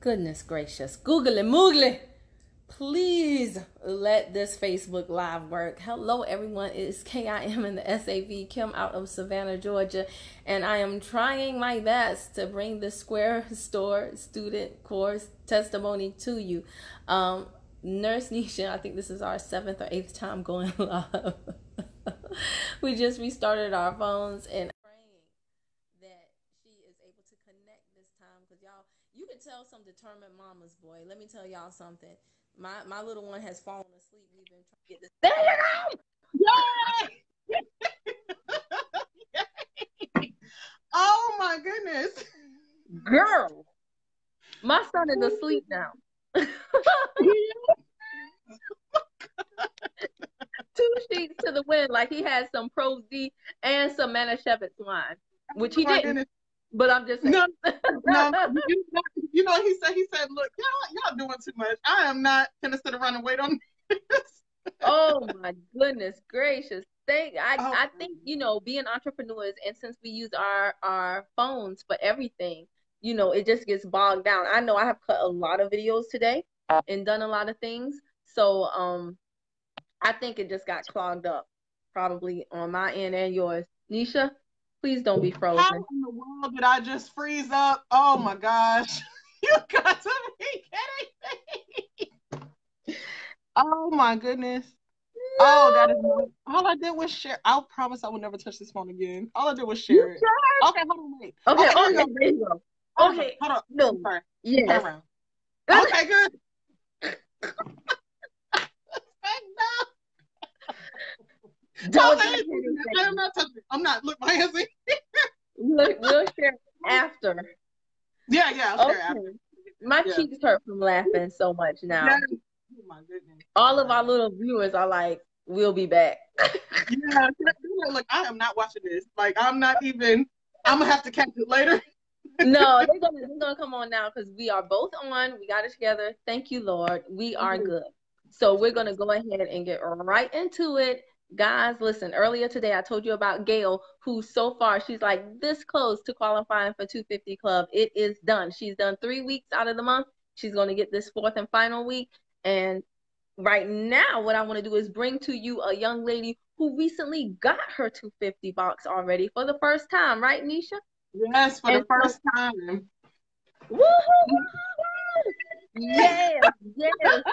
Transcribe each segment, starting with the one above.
Goodness gracious. Googly moogly. Please let this Facebook Live work. Hello, everyone. It is KIM in the SAV, Kim out of Savannah, Georgia. And I am trying my best to bring the Square Store student course testimony to you. Nurse Neshia, I think this is our 7th or 8th time going live. We just restarted our phones and praying that she is able to connect this time, because y'all, you can tell some determined mamas, boy. Let me tell y'all something. My little one has fallen asleep. We've been trying to get this. There you go! Yay! Oh my goodness. Girl, my son is asleep now. 2 sheets to the wind, like he had some Pro D and some Manischewitz wine, which he didn't. Goodness. But I'm just saying. No, he said, look, y'all doing too much. I am not gonna sit around and wait on this. Oh my goodness gracious. I think, being entrepreneurs, and since we use our phones for everything, it just gets bogged down. I know I have cut a lot of videos today and done a lot of things. So I think it just got clogged up, probably on my end and yours. Neshia, please don't be frozen. How in the world did I just freeze up? Oh my gosh. You got to be kidding me. Oh my goodness. No. Oh, that is all I did was share. I promise I will never touch this phone again. All I did was share it. Okay, hold on, wait. Okay, there you go. Okay, hold on. No. Sorry. Yes. Turn around. Okay, good. Don't I'm not touching it. I'm not. Look, my hands in. We'll share after. Yeah, I'll share after. My cheeks hurt from laughing so much now. Yeah. Oh my goodness. All of our little viewers are like, we'll be back. Yeah, look, I am not watching this. Like, I'm not even. I'm gonna have to catch it later. No, they're gonna come on now, because we are both on. We got it together. Thank you, Lord. We are good. So we're gonna go ahead and get right into it. Guys, listen, earlier today I told you about Gail, who so far she's like this close to qualifying for 250 Club. It is done. She's done 3 weeks out of the month. She's going to get this 4th and final week. And right now, what I want to do is bring to you a young lady who recently got her 250 box already for the first time, right, Neshia? Yes, for the first time. Woo-hoo! Yes. Yes.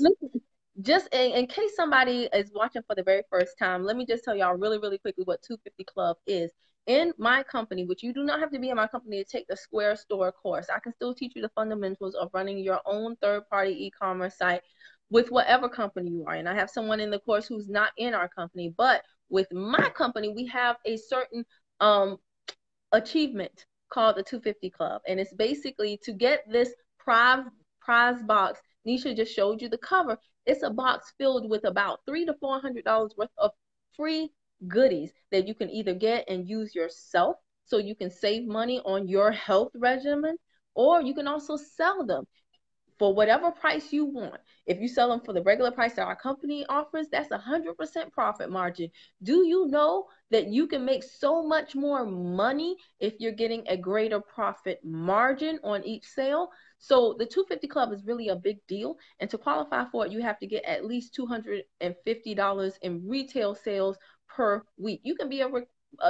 Listen, just in case somebody is watching for the very first time, let me just tell y'all really, really quickly what 250 Club is. In my company, which you do not have to be in my company to take the Square Store course, I can still teach you the fundamentals of running your own third-party e-commerce site with whatever company you are in. I have someone in the course who's not in our company, but with my company, we have a certain achievement called the 250 Club. And it's basically to get this prize box. Neshia just showed you the cover. It's a box filled with about $300 to $400 worth of free goodies that you can either get and use yourself, so you can save money on your health regimen, or you can also sell them for whatever price you want. If you sell them for the regular price that our company offers, that's 100% profit margin. Do you know that you can make so much more money if you're getting a greater profit margin on each sale? So the 250 Club is really a big deal. And to qualify for it, you have to get at least $250 in retail sales per week. You can be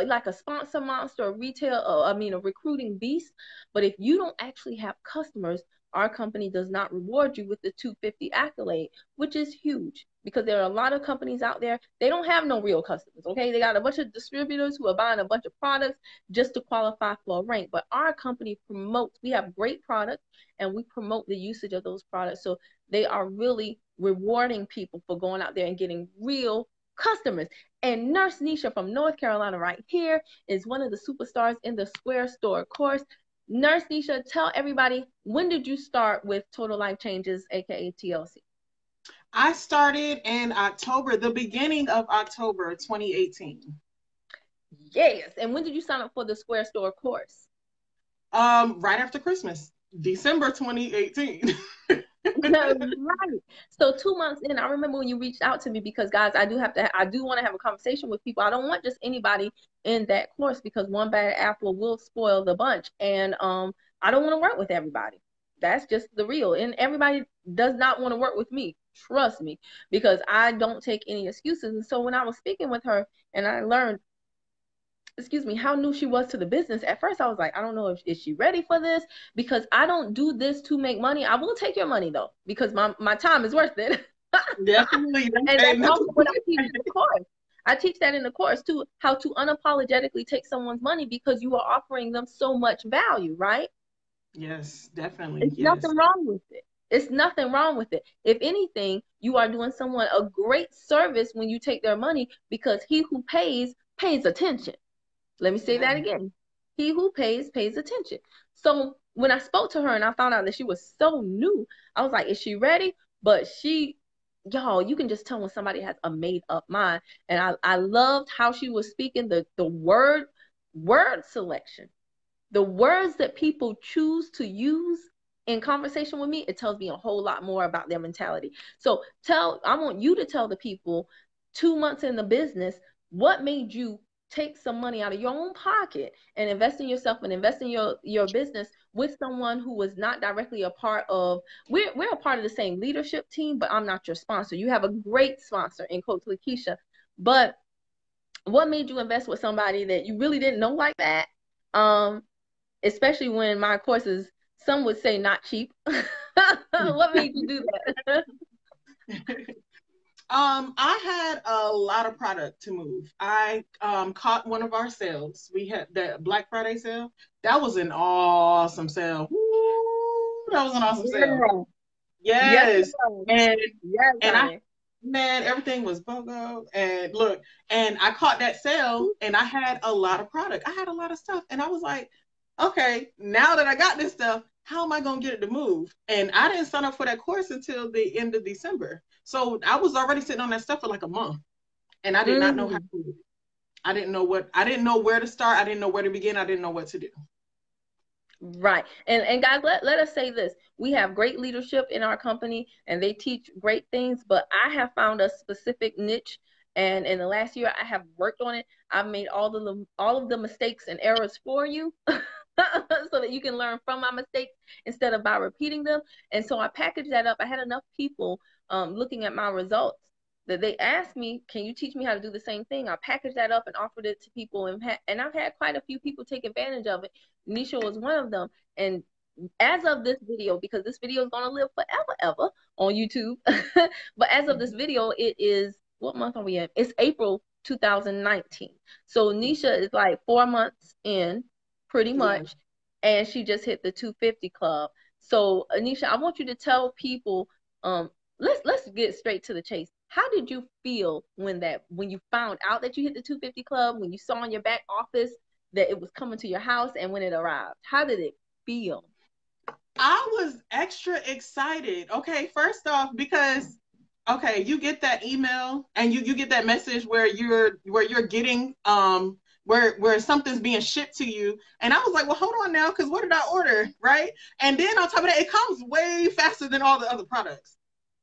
like a sponsor monster, a recruiting beast. But if you don't actually have customers, our company does not reward you with the 250 accolade, which is huge, because there are a lot of companies out there, they don't have no real customers, okay? They got a bunch of distributors who are buying a bunch of products just to qualify for a rank. But our company we have great products, and we promote the usage of those products. So they are really rewarding people for going out there and getting real customers. And Nurse Neshia from North Carolina right here is one of the superstars in the Square Store course. Nurse Neshia, tell everybody, when did you start with Total Life Changes, aka TLC? I started in October, the beginning of October 2018. Yes. And when did you sign up for the Square Store course? Right after Christmas, December 2018. Right. So 2 months in, I remember when you reached out to me, because guys, I do want to have a conversation with people. I don't want just anybody in that course, because one bad apple will spoil the bunch. And I don't want to work with everybody. That's just the real. And everybody does not want to work with me. Trust me, because I don't take any excuses. And so when I was speaking with her and I learned, excuse me, how new she was to the business, at first I was like, I don't know if is she ready for this, because I don't do this to make money. I will take your money though, because my time is worth it. Definitely. And that's also what I teach in the course. I teach that in the course too, how to unapologetically take someone's money because you are offering them so much value, right? Yes, definitely. It's Yes. nothing wrong with it. It's nothing wrong with it. If anything, you are doing someone a great service when you take their money, because he who pays pays attention. Let me say Yeah. that again. He who pays pays attention. So when I spoke to her and I found out that she was so new, I was like, is she ready? But y'all, you can just tell when somebody has a made up mind. And I loved how she was speaking, the word selection, the words that people choose to use in conversation with me. It tells me a whole lot more about their mentality. So I want you to tell the people, 2 months in the business, what made you take some money out of your own pocket and invest in yourself and invest in your business with someone who was not directly a part of, we're a part of the same leadership team, but I'm not your sponsor. You have a great sponsor in Coach Lakeisha, but what made you invest with somebody that you really didn't know like that? Especially when my courses, some would say not cheap. What made you do that? I had a lot of product to move. I caught one of our sales. We had the Black Friday sale. That was an awesome sale. Woo, that was an awesome sale. Yeah. Yes, Yes. And yes, I honey. man, everything was BOGO. And look, and I caught that sale and I had a lot of product. I had a lot of stuff. And I was like, okay, now that I got this stuff, how am I going to get it to move? And I didn't sign up for that course until the end of December. So I was already sitting on that stuff for like a month. And I did not know how to do it. I didn't know where to start. I didn't know where to begin. I didn't know what to do. Right. And guys, let us say this. We have great leadership in our company and they teach great things, but I have found a specific niche, and in the last year I have worked on it. I've made all of the mistakes and errors for you so that you can learn from my mistakes instead of by repeating them. And so I packaged that up. I had enough people looking at my results that they asked me, can you teach me how to do the same thing? I packaged that up and offered it to people, and I've had quite a few people take advantage of it. Neshia was one of them. And as of this video, because this video is going to live forever, ever on YouTube, but as of this video, it is, what month are we in? It's April 2019. So Neshia is like 4 months in, pretty much, and she just hit the 250 club. So Neshia, I want you to tell people, let's get straight to the chase. How did you feel when you found out that you hit the 250 club, when you saw in your back office that it was coming to your house, and when it arrived? How did it feel? I was extra excited. Okay, first off, because okay, you get that email and you get that message where you're getting where something's being shipped to you. And I was like, well, hold on now, because what did I order? Right. And then on top of that, it comes way faster than all the other products.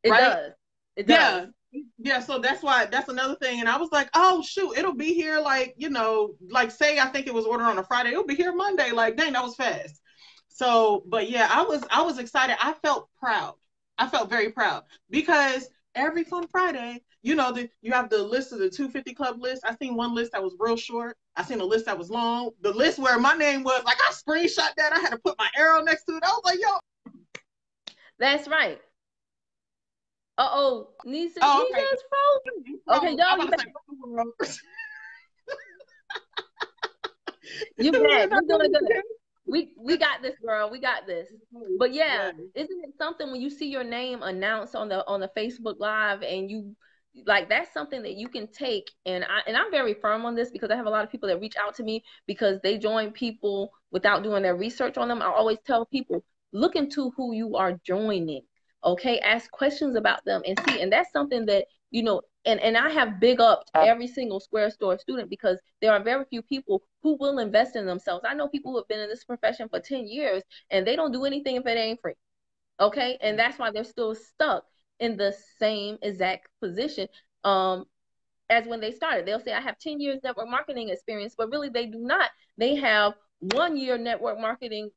It right? does. It does. Yeah, so that's another thing. And I was like, oh shoot, it'll be here like, like say I think it was ordered on a Friday, it'll be here Monday. Like, dang, that was fast. So, but yeah, I was excited. I felt proud. I felt very proud because every Fun Friday, you have the list of the 250 Club list. I seen one list that was real short. I seen a list that was long. The list where my name was, like, I screenshot that. I had to put my arrow next to it. I was like, yo. That's right. Uh-oh, Neshia, oh, okay. Nisha's frozen. Okay, y'all, you back. You back. We're doing good. We got this, girl. We got this. But yeah, isn't it something when you see your name announced on the Facebook Live, and you like, that's something that you can take, and I'm very firm on this because I have a lot of people that reach out to me because they join people without doing their research on them. I always tell people, look into who you are joining. Okay, ask questions about them and see. And that's something that, and I have big upped every single Square Store student because there are very few people who will invest in themselves. I know people who have been in this profession for 10 years and they don't do anything if it ain't free. Okay, and that's why they're still stuck in the same exact position as when they started. They'll say, I have 10 years network marketing experience, but really they do not. They have 1 year network marketing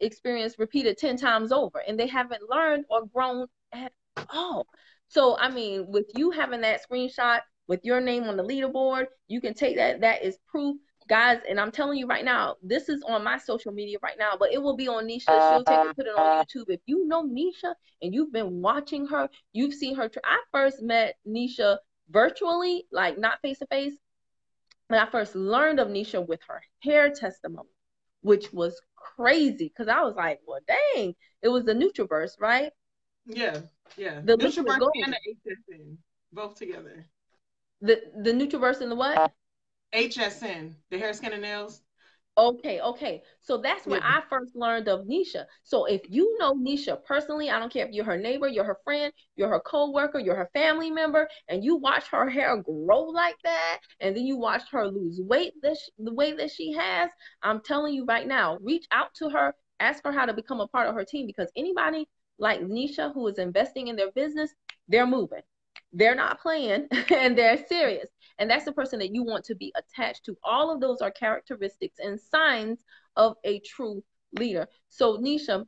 experience repeated 10 times over, and they haven't learned or grown at all. So, I mean, with you having that screenshot with your name on the leaderboard, you can take that. That is proof, guys. And I'm telling you right now, this is on my social media right now, but it will be on Neshia. She'll take and put it on YouTube. If you know Neshia and you've been watching her, you've seen her. I first met Neshia virtually, like not face to face. But I first learned of Neshia with her hair testimony, which was crazy because I was like, well, dang, it was the Nutriverse, right? Yeah, yeah. The Nutriverse gold. and the HSN, both together. The Nutriverse and the what? HSN, the hair, skin, and nails. Okay. So that's where I first learned of Neshia. So if you know Neshia personally, I don't care if you're her neighbor, you're her friend, you're her co-worker, you're her family member, and you watch her hair grow like that, and then you watch her lose weight the way that she has, I'm telling you right now, reach out to her, ask her how to become a part of her team, because anybody like Neshia who is investing in their business, they're moving. They're not playing and they're serious. And that's the person that you want to be attached to. All of those are characteristics and signs of a true leader. So, Neshia,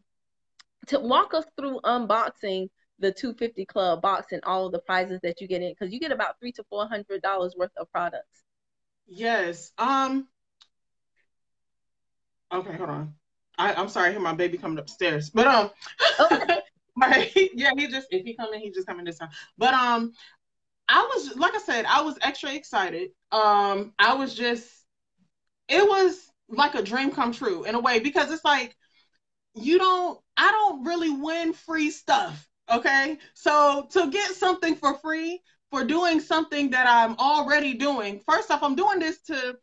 to walk us through unboxing the 250 Club box and all of the prizes that you get in, because you get about $300 to $400 worth of products. Yes. Okay, hold on. I'm sorry, I hear my baby coming upstairs. But right, yeah, if he coming, he just coming this time. But I was, like I said, I was extra excited. It was like a dream come true in a way, because it's like, I don't really win free stuff. Okay. So to get something for free for doing something that I'm already doing, first off, I'm doing this to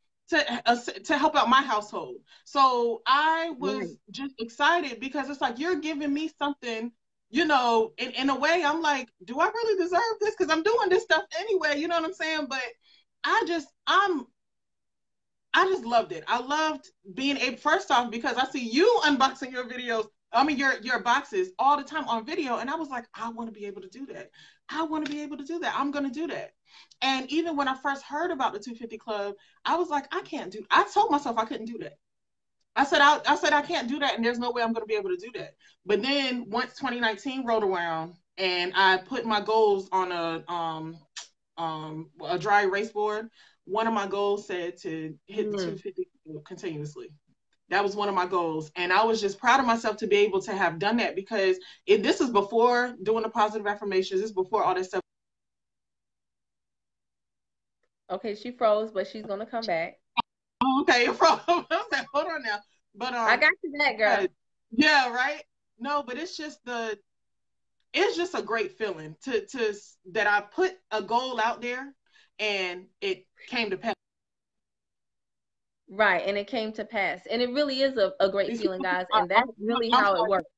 help out my household. So I was just excited because it's like, you're giving me something, in a way. I'm like, do I really deserve this? Because I'm doing this stuff anyway, you know what I'm saying? But I just loved it. I loved being able, first off, because I see you unboxing your videos, your boxes all the time on video. And I was like, I want to be able to do that. I want to be able to do that. I'm going to do that. And even when I first heard about the 250 Club, I was like, I told myself I couldn't do that. I said I can't do that, and there's no way I'm going to be able to do that. But then once 2019 rolled around, and I put my goals on a dry erase board, one of my goals said to hit the 250 continuously. That was one of my goals, and I was just proud of myself to be able to have done that, because this is before doing the positive affirmations. This is before all this stuff. Okay, she froze, but she's gonna come back. Okay, you're froze. I was like, hold on now. But I got you back, girl. Yeah, right. No, but it's just a great feeling to that I put a goal out there and it came to pass. Right, and it came to pass, and it really is a great feeling, guys, and that's really how it works.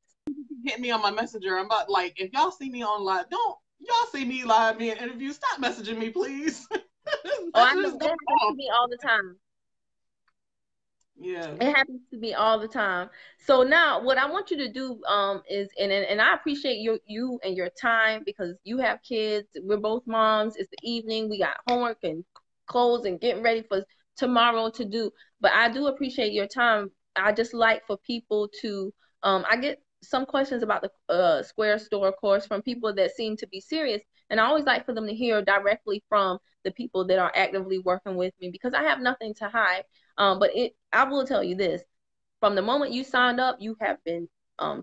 Hit me on my messenger. I'm about, like, if y'all see me on live, don't y'all see me live, me in interviews, stop messaging me, please. I know that happens to me all the time. Yeah, it happens to me all the time. So now what I want you to do is, and I appreciate you and your time, because you have kids, we're both moms, it's the evening, we got homework and clothes and getting ready for tomorrow to do, but I do appreciate your time. I just like for people to I get some questions about the Square Store course from people that seem to be serious, and I always like for them to hear directly from the people that are actively working with me, because I have nothing to hide. But I will tell you this, from the moment you signed up, you have been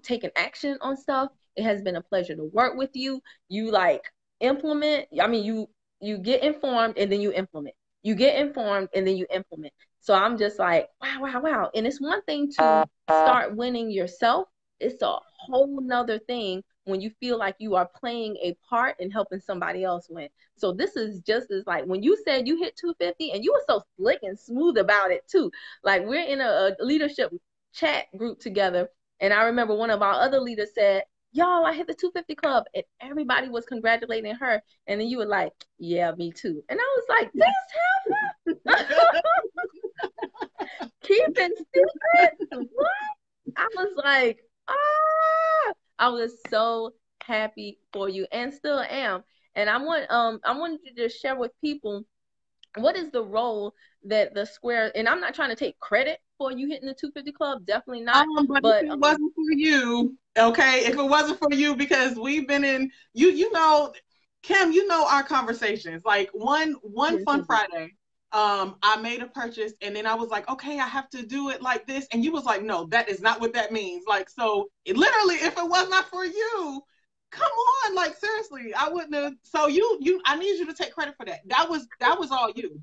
taking action on stuff. It has been a pleasure to work with you. You like implement. I mean, you get informed and then you implement. You get informed and then you implement. So I'm just like, wow. And it's one thing to start winning yourself. It's a whole nother thing when you feel like you are playing a part in helping somebody else win. So this is just as, like, when you said you hit 250, and you were so slick and smooth about it too. Like, we're in a leadership chat group together, and I remember one of our other leaders said, y'all, I hit the 250 Club, and everybody was congratulating her, and then you were like, yeah, me too. And I was like, this happened? Keeping secrets? What? I was like, I was so happy for you, and still am. And I wanted you to share with people, what is the role that the Square, and I'm not trying to take credit before you hitting the 250 club? Definitely not. But But if it wasn't for you, okay, if it wasn't for you, because we've been in, you know, Kim, you know our conversations. Like one yes, fun Friday, I made a purchase and then I was like, okay, I have to do it like this, and you was like, no, that is not what that means. Like, so it literally, if it was not for you, come on, like seriously, I wouldn't have. So I need you to take credit for that. That was all you.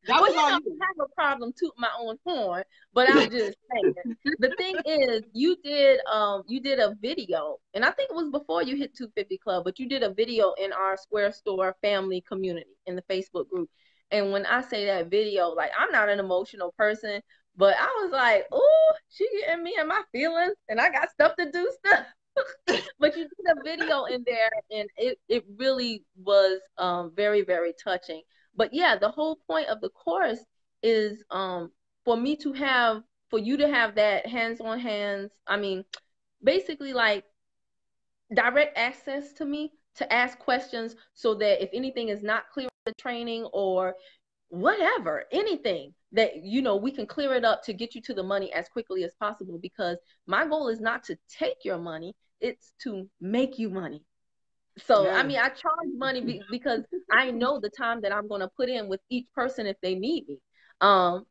That well, was all I you. have a problem tooting my own horn, but I'm just saying. The thing is, you did a video, and I think it was before you hit 250 Club, but you did a video in our Square Store family community in the Facebook group. And when I say that video, like I'm not an emotional person, but I was like, oh, she getting me in my feelings, and I got stuff to do stuff. But you did a video in there, and it really was very, very touching. But yeah, the whole point of the course is for me to have for you to have that hands on hands, I mean, basically like direct access to me to ask questions so that if anything is not clear in the training or whatever, anything that we can clear it up to get you to the money as quickly as possible, because my goal is not to take your money, it's to make you money. So, I Yes. mean, I charge money because I know the time that I'm going to put in with each person if they need me. Um,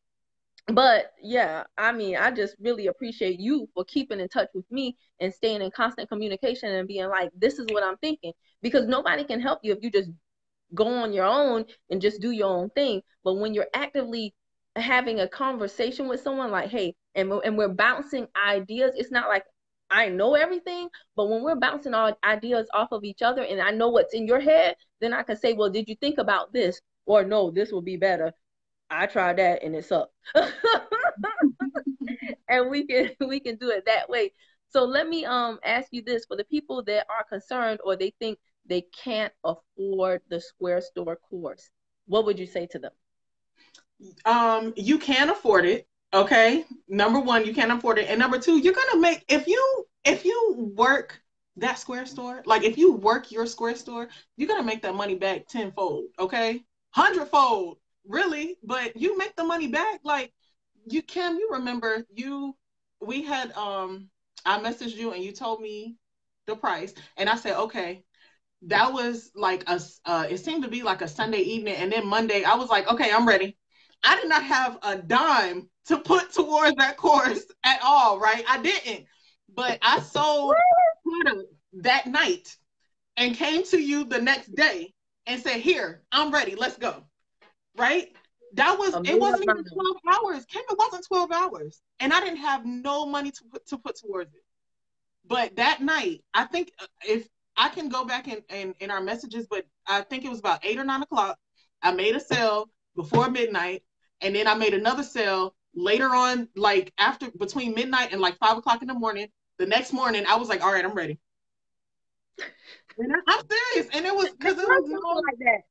but yeah, I mean, I just really appreciate you for keeping in touch with me and staying in constant communication and being like, this is what I'm thinking. Because nobody can help you if you just go on your own and just do your own thing. But when you're actively having a conversation with someone like, hey, and we're bouncing ideas, it's not like I know everything, but when we're bouncing our ideas off of each other and I know what's in your head, then I can say, well, did you think about this? Or no, this will be better. I tried that and it sucked. And we can do it that way. So let me ask you this, for the people that are concerned or they think they can't afford the Square Store course, what would you say to them? You can afford it. Okay. Number one, you can afford it. And number two, you're gonna make, if you work that Square Store, like if you work your Square Store, you're gonna make that money back tenfold, okay? Hundredfold, really, but you make the money back. Like you Kim, you remember we had I messaged you and you told me the price and I said, okay, that was like it seemed to be like a Sunday evening, and then Monday I was like, okay, I'm ready. I did not have a dime to put towards that course at all, right? I didn't, but I sold product that night and came to you the next day and said, here, I'm ready, let's go, right? A It made up wasn't even mind. 12 hours. Kim, it wasn't 12 hours, and I didn't have no money to put towards it. But that night, I think if I can go back in our messages, but I think it was about 8 or 9 o'clock. I made a sale before midnight, and then I made another sale later on, like after between midnight and like 5 o'clock in the morning. The next morning, I was like, all right, I'm ready. And I'm serious. And it was It because it was was no, like that.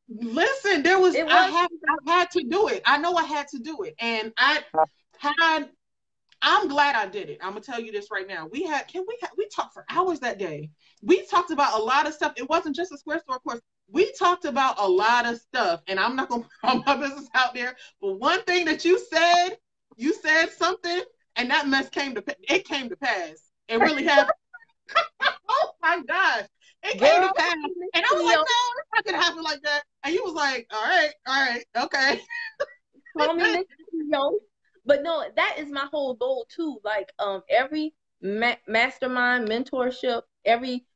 listen, It was I had to do it. I know I had to do it. And had I'm glad I did it. I'm gonna tell you this right now. We talked for hours that day. We talked about a lot of stuff. It wasn't just a Square Store course. We talked about a lot of stuff, and I'm not gonna put all my business out there. But one thing that you said something, and that mess came to pass. It really happened. Oh my gosh, it came to girl. pass, and I was like, no, it's not gonna happen like that. And you was like, all right, okay. Call me Miss CEO. But no, that is my whole goal too. Like every mastermind mentorship, every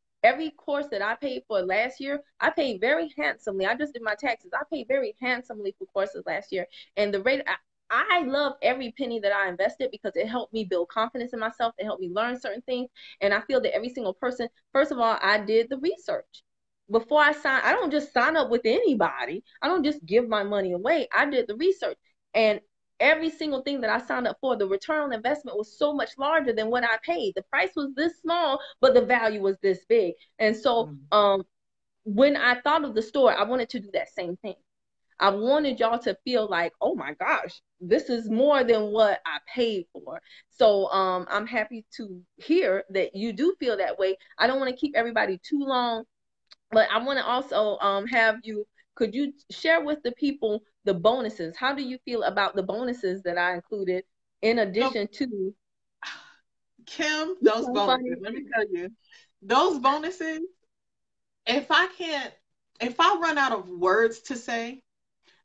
course that I paid for last year, I paid very handsomely. I just did my taxes. I paid very handsomely for courses last year, and the rate. I love every penny that I invested because it helped me build confidence in myself. It helped me learn certain things, and I feel that every single person. First of all, I did the research before I sign. I don't just sign up with anybody. I don't just give my money away. I did the research. And every single thing that I signed up for, the return on investment was so much larger than what I paid. The price was this small, but the value was this big. And so when I thought of the store, I wanted to do that same thing. I wanted y'all to feel like, oh my gosh, this is more than what I paid for. So I'm happy to hear that you do feel that way. I don't want to keep everybody too long, but I want to also have you, could you share with the people the bonuses? How do you feel about the bonuses that I included in So, addition to. Kim, It's those so funny. bonuses, let me tell you, those bonuses, if I can't, if I run out of words to say,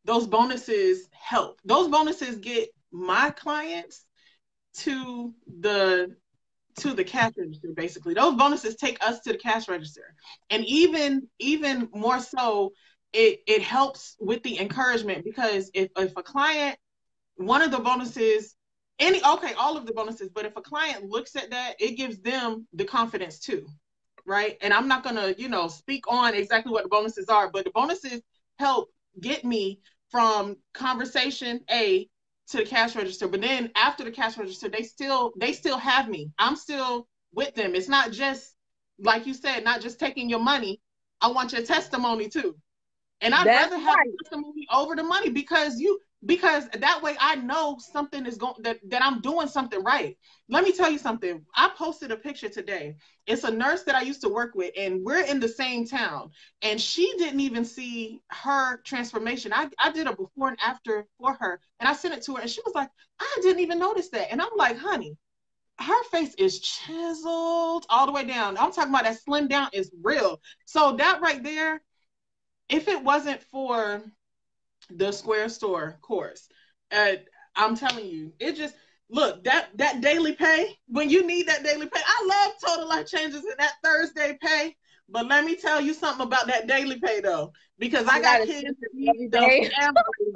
those bonuses help. Those bonuses get my clients to the cash register. Basically, those bonuses take us to the cash register, and even more so, it helps with the encouragement, because if a client, one of the bonuses, any, okay, all of the bonuses, but if a client looks at that, it gives them the confidence too, right? And I'm not gonna, speak on exactly what the bonuses are, but the bonuses help get me from conversation A to the cash register. But then after the cash register, they still have me. I'm still with them. It's not just, like you said, not just taking your money. I want your testimony too. And I'd That's rather have right. the testimony over the money, because that way I know something is going, that I'm doing something right. Let me tell you something. I posted a picture today. It's a nurse that I used to work with, and we're in the same town. And she didn't even see her transformation. I did a before and after for her, and I sent it to her, and she was like, I didn't even notice that. And I'm like, honey, her face is chiseled all the way down. I'm talking about that slim down is real. So that right there, if it wasn't for the Square Store course, uh, I'm telling you, it just, look, that daily pay, when you need that daily pay. I love Total Life Changes and that Thursday pay, but let me tell you something about that daily pay though, because I You got gotta kids see that it need every stuff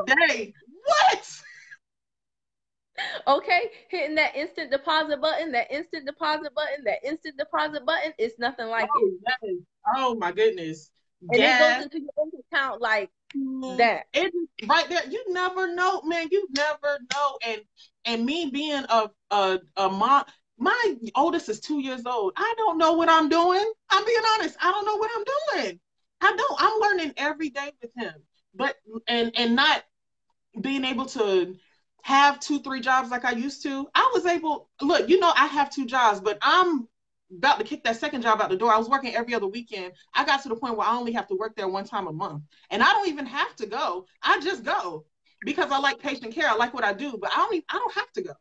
day. every day. What? Okay, hitting that instant deposit button, that instant deposit button, that instant deposit button. It's nothing like it. Oh yes. Oh my goodness. And it goes Gas. into your bank account like that. It right there. You never know, man. You never know. And me being a mom, my oldest is 2 years old. I don't know what I'm doing. I'm being honest. I don't know what I'm doing. I don't. I'm learning every day with him. But and not being able to have 2, 3 jobs like I used to. I was able, look, I have 2 jobs, but I'm about to kick that second job out the door. I was working every other weekend. I got to the point where I only have to work there one time a month. And I don't even have to go. I just go because I like patient care. I like what I do, but I don't have to go.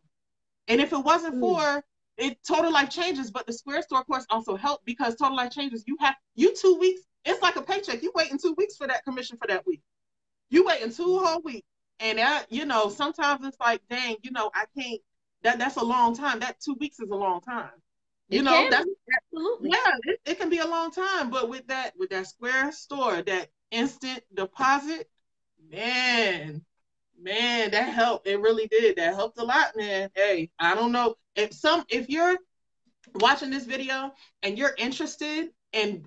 And if it wasn't Mm. for it, Total Life Changes, but the Square Store course also helped, because Total Life Changes, you 2 weeks, it's like a paycheck. You wait in 2 weeks for that commission for that week. You waiting 2 whole weeks. And that, sometimes it's like, dang, I can't, that's a long time. That 2 weeks is a long time. It can That's, be, absolutely. yeah, it can be a long time. But with that Square Store, that instant deposit, man, that helped. It really did. That helped a lot, man. Hey, I don't know. If you're watching this video and you're interested in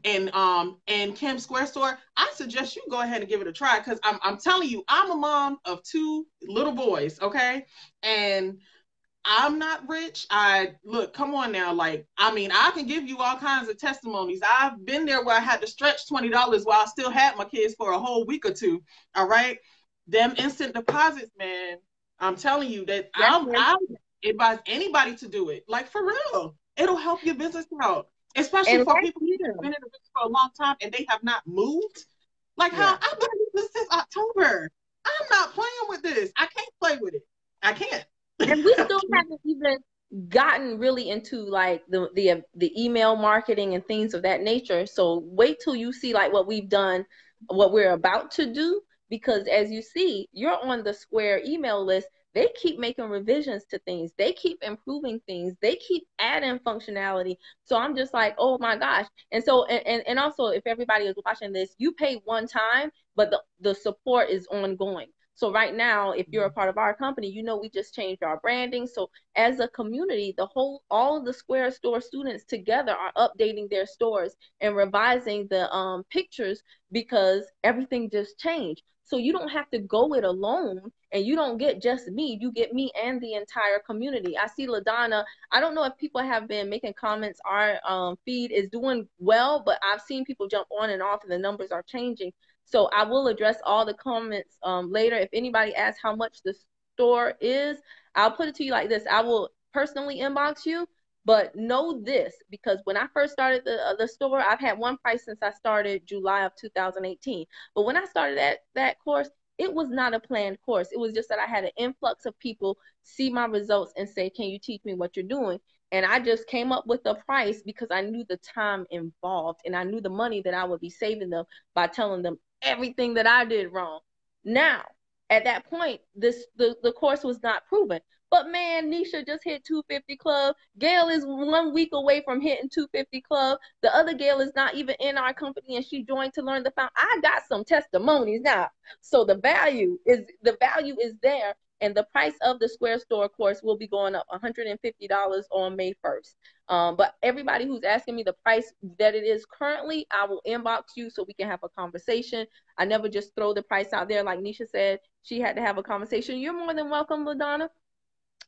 Kim Square Store, I suggest you go ahead and give it a try, because I'm telling you, I'm a mom of 2 little boys, okay? And I'm not rich. Come on now. Like, I mean, I can give you all kinds of testimonies. I've been there where I had to stretch $20 while I still had my kids for a whole week or two. All right. Them instant deposits, man. I'm telling you that That's I advise anybody to do it. Like, for real. It'll help your business out. Especially and for right people who've here. been in the business for a long time and they have not moved. Like, how Yeah. I've been in this since October. I'm not playing with this. I can't play with it. I can't. And we still haven't even gotten really into like the email marketing and things of that nature. So wait till you see like what we've done, what we're about to do, because as you see, you're on the Square email list. They keep making revisions to things. They keep improving things. They keep adding functionality. So I'm just like, oh my gosh. And so and also, if everybody is watching this, you pay one time, but the support is ongoing. So right now, if you're a part of our company, we just changed our branding. So as a community, all of the Square Store students together are updating their stores and revising the pictures, because everything just changed. So you don't have to go it alone, and you don't get just me. You get me and the entire community. I see LaDonna. I don't know if people have been making comments. Our feed is doing well, but I've seen people jump on and off, and the numbers are changing. So I will address all the comments later. If anybody asks how much the store is, I'll put it to you like this. I will personally inbox you, but know this, because when I first started the store, I've had one price since I started July of 2018. But when I started that course, It was not a planned course. It was just that I had an influx of people see my results and say, can you teach me what you're doing? And I just came up with the price because I knew the time involved and I knew the money that I would be saving them by telling them everything that I did wrong. Now, at that point, the course was not proven. But man, Neshia just hit 250 Club. Gail is 1 week away from hitting 250 Club. The other Gail is not even in our company, and she joined to learn the found. I got some testimonies now, so the value is there, and the price of the Square Store course will be going up $150 on May 1st. But everybody who's asking me the price that it is currently, I will inbox you so we can have a conversation. I never just throw the price out there. Like Neshia said, she had to have a conversation. You're more than welcome, LaDonna.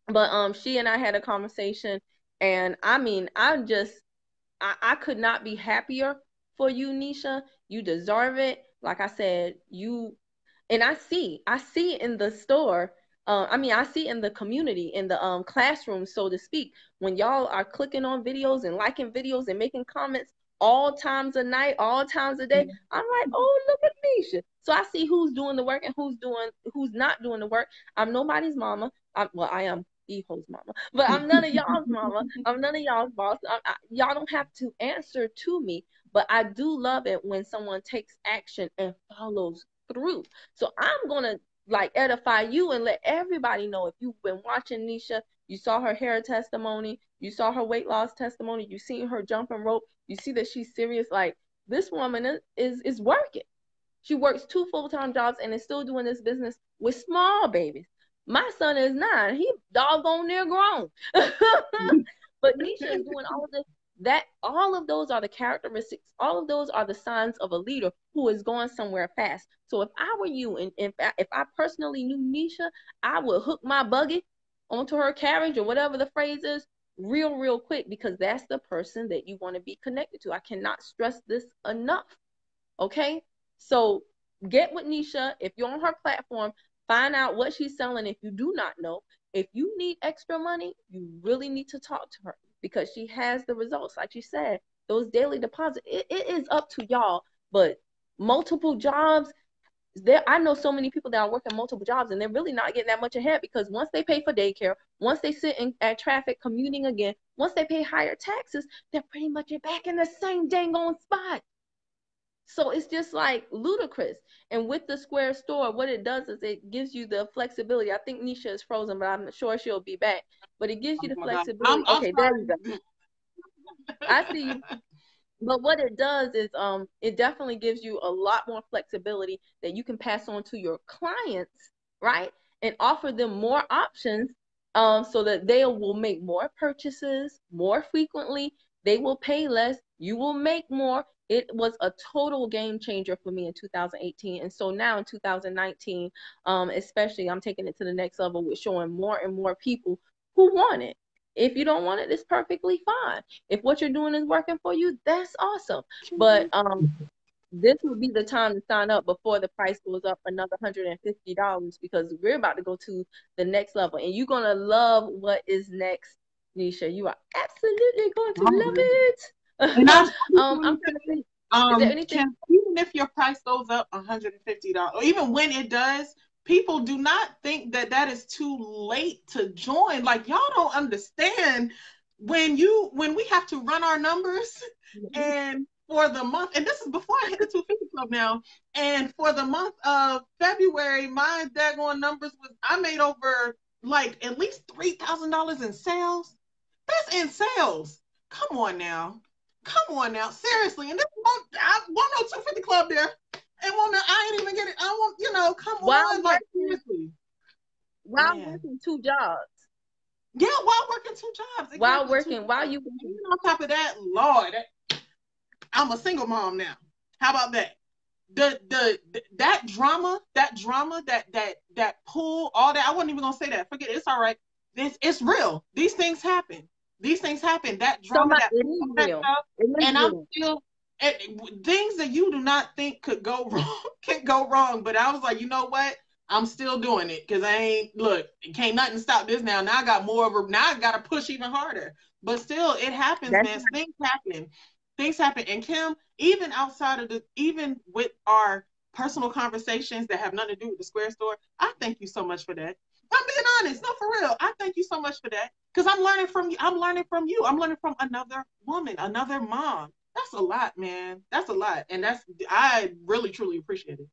But she and I had a conversation, and I mean, I could not be happier for you, Neshia. You deserve it. Like I said, and I see in the store. I see in the community, in the classroom, so to speak, when y'all are clicking on videos and liking videos and making comments all times of night, all times of day. I'm like, oh, look at Neshia. So I see who's doing the work and who's not doing the work. I'm nobody's mama. I am Eho's mama, but I'm none of y'all's mama. I'm none of y'all's boss. Y'all don't have to answer to me, but I do love it when someone takes action and follows through. So I'm gonna like edify you and let everybody know, if you've been watching Neshia, you saw her hair testimony, you saw her weight loss testimony, you seen her jumping rope, you see that she's serious. Like, this woman is working. She works 2 full-time jobs and is still doing this business with small babies. My son is 9. He doggone near grown. But Neshia is doing all of this. All of those are the characteristics. All of those are the signs of a leader who is going somewhere fast. So if I were you, and if I personally knew Neshia, I would hook my buggy onto her carriage, or whatever the phrase is, real quick, because that's the person that you want to be connected to. I cannot stress this enough. Okay? So get with Neshia. If you're on her platform, find out what she's selling. If you do not know, if you need extra money, you really need to talk to her, because she has the results. Like you said, those daily deposits, it is up to y'all. But multiple jobs, I know so many people that are working multiple jobs and they're really not getting that much ahead, because once they pay for daycare, once they sit at traffic commuting again, once they pay higher taxes, they're pretty much back in the same dang on spot. So it's just like ludicrous. And with the Square Store, what it does is it gives you the flexibility. I think Neshia is frozen, but I'm sure she'll be back. But it gives you the flexibility. Okay, there you go. I see you. But what it does is it definitely gives you a lot more flexibility that you can pass on to your clients, right? And offer them more options so that they will make more purchases more frequently. They will pay less. You will make more. It was a total game changer for me in 2018. And so now in 2019, especially, I'm taking it to the next level with showing more and more people who want it. If you don't want it, it's perfectly fine. If what you're doing is working for you, that's awesome. But this would be the time to sign up before the price goes up another $150, because we're about to go to the next level. And you're going to love what is next, Neshia. You are absolutely going to love it. And I'm trying to think. Is there anything? Even if your price goes up $150, or even when it does, people do not think that is too late to join. Like, y'all don't understand when we have to run our numbers, and for the month, and this is before I hit the 250 Club now, and for the month of February, my daggone numbers I made over like at least $3,000 in sales. That's in sales. Come on now, seriously. And this month, I want no 250 Club there. And I ain't even get it. I want, come on, like, seriously. While working 2 jobs. Yeah, while working 2 jobs. Exactly. While you on top of that, Lord, I'm a single mom now. How about that? That drama, that pull, all that. I wasn't even gonna say that. Forget it. It's all right. It's real. These things happen. That drama, I'm still. Things that you do not think could go wrong can go wrong. But I was like, you know what? I'm still doing it, because can't nothing stop this now. Now I got now I got to push even harder. But still, it happens, man. Things happen. And Kim, even outside of even with our personal conversations that have nothing to do with the Square Store. I thank you so much for that. I'm being honest. No, for real. I thank you so much for that. Because I'm learning from you. I'm learning from you. I'm learning from another woman, another mom. That's a lot, man. That's a lot. And I really, truly appreciate it.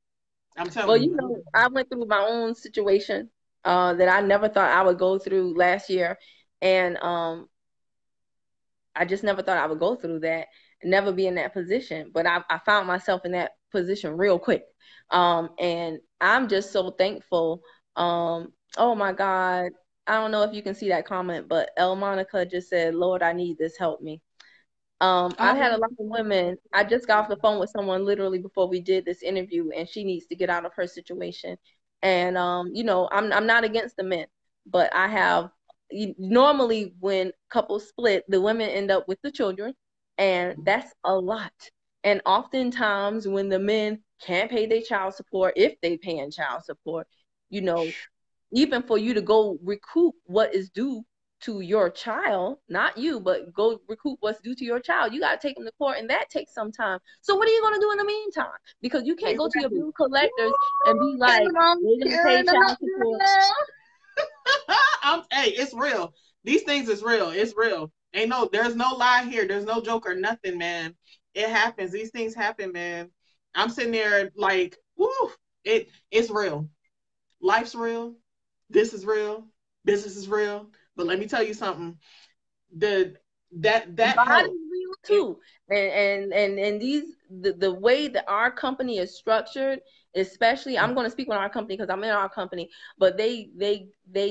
I'm Well, telling you you. know, I went through my own situation that I never thought I would go through last year. And I just never thought I would go through that, never be in that position. But I found myself in that position real quick. And I'm just so thankful. Oh my God. I don't know if you can see that comment, but El Monica just said, Lord, I need this. Help me. I've had a Oh, lot of women. I just got off the phone with someone literally before we did this interview, and she needs to get out of her situation. And you know, I'm not against the men, but I have normally when couples split, the women end up with the children, and that's a lot. And oftentimes when the men can't pay their child support, if they paying child support, you know, even for you to go recoup what is due to your child, not you, but go recoup what's due to your child. You got to take them to court, and that takes some time. So what are you going to do in the meantime? Because you can't go to your exactly. bill collectors and be Woo, like, I'm they're going to pay tearing child up, support. hey, it's real. These things is real. It's real. There's no lie here. There's no joke or nothing, man. It happens. These things happen, man. I'm sitting there like, whoo, it's real. Life's real. This is real. Business is real. But let me tell you something. The that God is help. real It, too. And the way that our company is structured, especially I'm going to speak on our company because I'm in our company, but they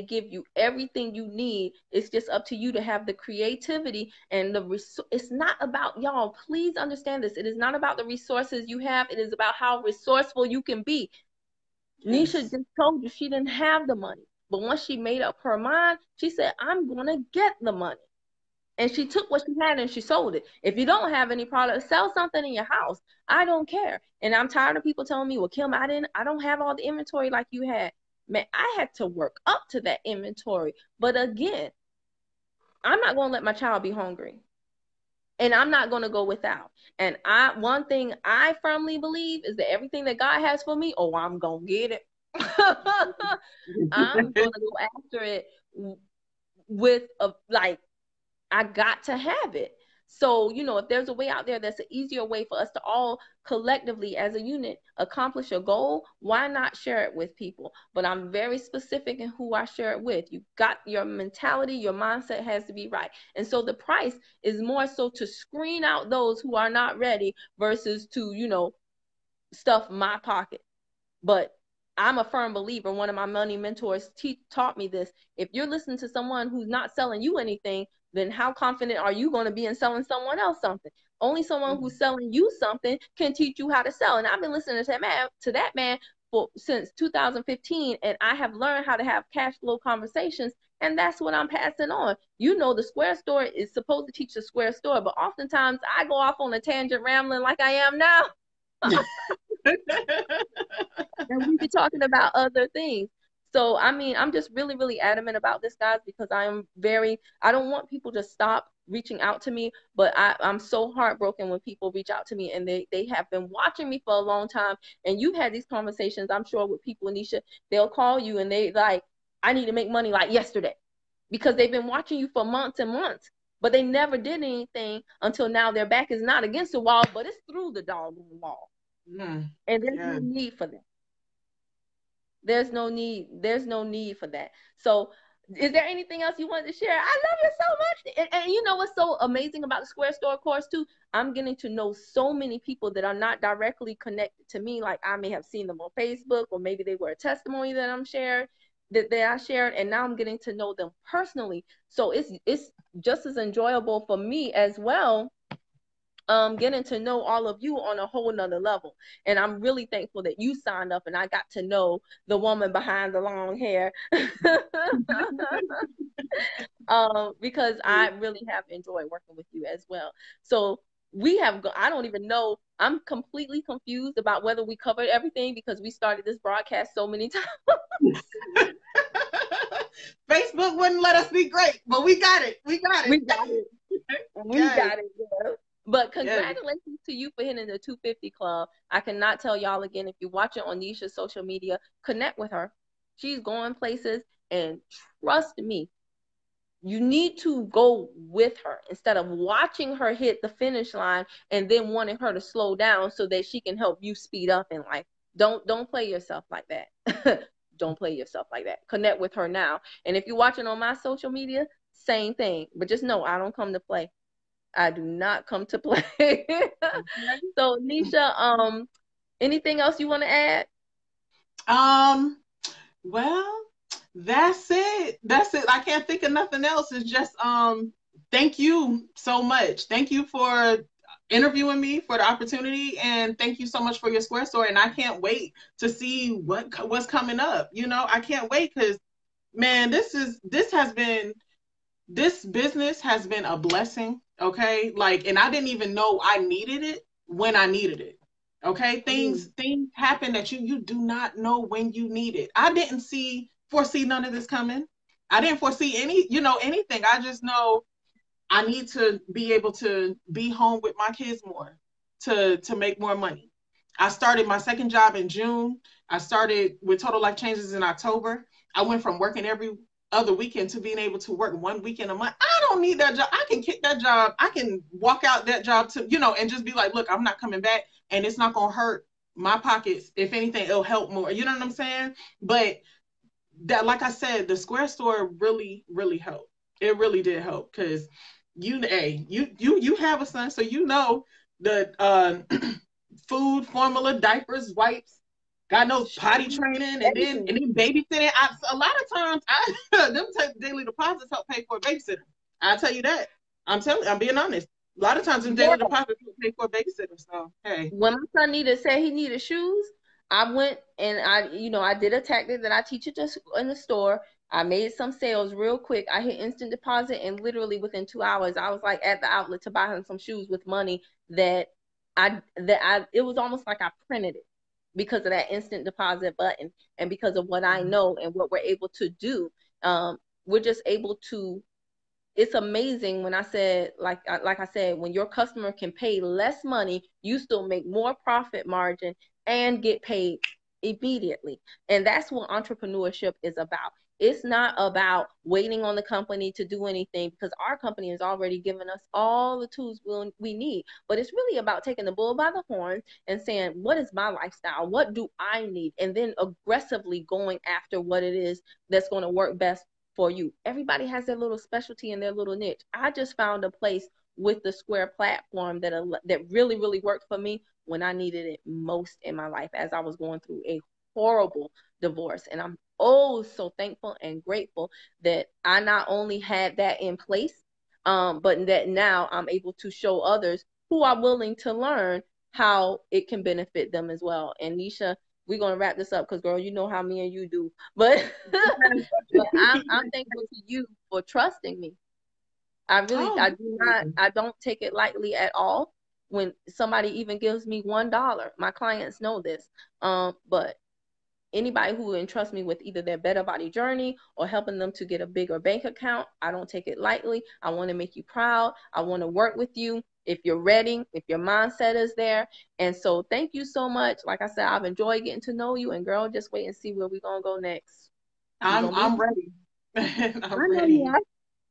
give you everything you need. It's just up to you to have the creativity and it's not about y'all. Please understand this. It is not about the resources you have. It is about how resourceful you can be. Nisha yes. just told you she didn't have the money, but once she made up her mind, she said, "I'm going to get the money." And she took what she had and she sold it. If you don't have any product, sell something in your house. I don't care. And I'm tired of people telling me, well, Kim, I don't have all the inventory like you had. Man, I had to work up to that inventory. But again, I'm not going to let my child be hungry. And I'm not going to go without. And one thing I firmly believe is that everything that God has for me, oh, I'm going to get it. I'm going to go after it with like, I got to have it. So, you know, if there's a way out there that's an easier way for us to all collectively as a unit accomplish a goal, why not share it with people? But I'm very specific in who I share it with. You got your mentality, your mindset has to be right. And so the price is more so to screen out those who are not ready versus to, you know, stuff my pocket. But I'm a firm believer. One of my money mentors taught me this. If you're listening to someone who's not selling you anything, then how confident are you going to be in selling someone else something? Only someone who's selling you something can teach you how to sell. And I've been listening to that man since 2015, and I have learned how to have cash flow conversations. And that's what I'm passing on. You know, the Square Store is supposed to teach the Square Store, but oftentimes I go off on a tangent rambling like I am now. And we be talking about other things. So, I mean, I'm just really, really adamant about this, guys, because I don't want people to stop reaching out to me, but I'm so heartbroken when people reach out to me and they have been watching me for a long time. And you've had these conversations, I'm sure, with people, Anisha, they'll call you and they like, I need to make money like yesterday because they've been watching you for months and months, but they never did anything until now their back is not against the wall, but it's through the doggone wall. And there's no need for that. There's no need for that. So is there anything else you wanted to share? I love you so much. And you know what's so amazing about the Square Store course too? I'm getting to know so many people that are not directly connected to me. Like I may have seen them on Facebook, or maybe they were a testimony that I shared, and now I'm getting to know them personally. So it's just as enjoyable for me as well, getting to know all of you on a whole nother level. And I'm really thankful that you signed up and I got to know the woman behind the long hair. Because I really have enjoyed working with you as well. So I don't even know, I'm completely confused about whether we covered everything because we started this broadcast so many times. Facebook wouldn't let us be great, but we got it. We got it. We got it. We Yes. got it. Yeah. But congratulations to you for hitting the 250 club. I cannot tell y'all again, if you're watching on Neshia's social media, connect with her. She's going places, and trust me, you need to go with her instead of watching her hit the finish line and then wanting her to slow down so that she can help you speed up in life. Don't play yourself like that. Don't play yourself like that. Connect with her now. And if you're watching on my social media, same thing. But just know I don't come to play. I do not come to play. So Neshia, anything else you want to add? Well, that's it. That's it. I can't think of nothing else. It's just thank you so much. Thank you for interviewing me, for the opportunity, and thank you so much for your Square Store. And I can't wait to see what's coming up. You know, I can't wait, because man, this business has been a blessing. Okay, like, and I didn't even know I needed it when I needed it. Okay, things happen that you do not know when you need it. I didn't foresee none of this coming. I didn't foresee anything. I just know I need to be able to be home with my kids more, to make more money. I started my second job in June. I started with Total Life Changes in October. I went from working every other weekend to being able to work one weekend a month. I don't need that job. I can kick that job. I can walk out that job to, and just be like, look, I'm not coming back, and it's not going to hurt my pockets. If anything, it'll help more. You know what I'm saying? But that, like I said, the Square Store really, really helped. It really did help, because you have a son, so the food, formula, diapers, wipes, God knows, potty training, and then babysitting. A lot of times, them daily deposits help pay for a babysitter. I'll tell you that. I'm being honest. A lot of times, them daily deposits help pay for a babysitter. So hey, when my son said he needed shoes, I went and I did a tactic that I teach it just in the store. I made some sales real quick. I hit instant deposit, and literally within 2 hours, I was like at the outlet to buy him some shoes with money that it was almost like I printed it, because of that instant deposit button, and because of what I know and what we're able to do. We're just able to, it's amazing when I said, like I said, when your customer can pay less money, you still make more profit margin and get paid immediately. And that's what entrepreneurship is about. It's not about waiting on the company to do anything, because our company has already given us all the tools we need. But it's really about taking the bull by the horns and saying, what is my lifestyle? What do I need? And then aggressively going after what it is that's going to work best for you. Everybody has their little specialty and their little niche. I just found a place with the Square platform that really, really worked for me when I needed it most in my life, as I was going through a horrible divorce. And I'm so thankful and grateful that I not only had that in place, but that now I'm able to show others who are willing to learn how it can benefit them as well. And Neshia, we're going to wrap this up, because girl, you know how me and you do, but I'm thankful to you for trusting me. I don't take it lightly at all when somebody even gives me $1. My clients know this. But anybody who entrusts me with either their better body journey or helping them to get a bigger bank account, I don't take it lightly. I want to make you proud. I want to work with you if you're ready, if your mindset is there. And so thank you so much. Like I said, I've enjoyed getting to know you, and girl, just wait and see where we're going to go next. I'm ready. I'm ready.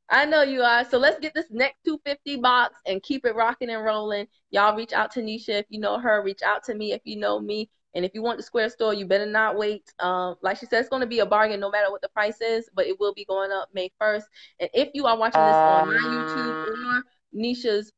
I know you are. So let's get this next 250 box and keep it rocking and rolling. Y'all reach out to Neshia if you know her. Reach out to me if you know me. And if you want the Square Store, you better not wait. Like she said, it's going to be a bargain no matter what the price is, but it will be going up May 1st. And if you are watching this on my YouTube or Neshia's,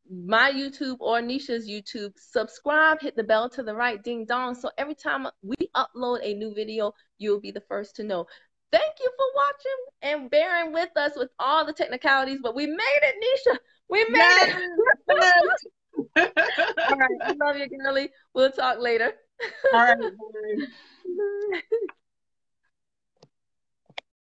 my YouTube or Neshia's YouTube, subscribe, hit the bell to the right, ding dong. So every time we upload a new video, you'll be the first to know. Thank you for watching and bearing with us with all the technicalities, but we made it, Neshia. We made it. All right. I love you, girlie. We'll talk later. All right.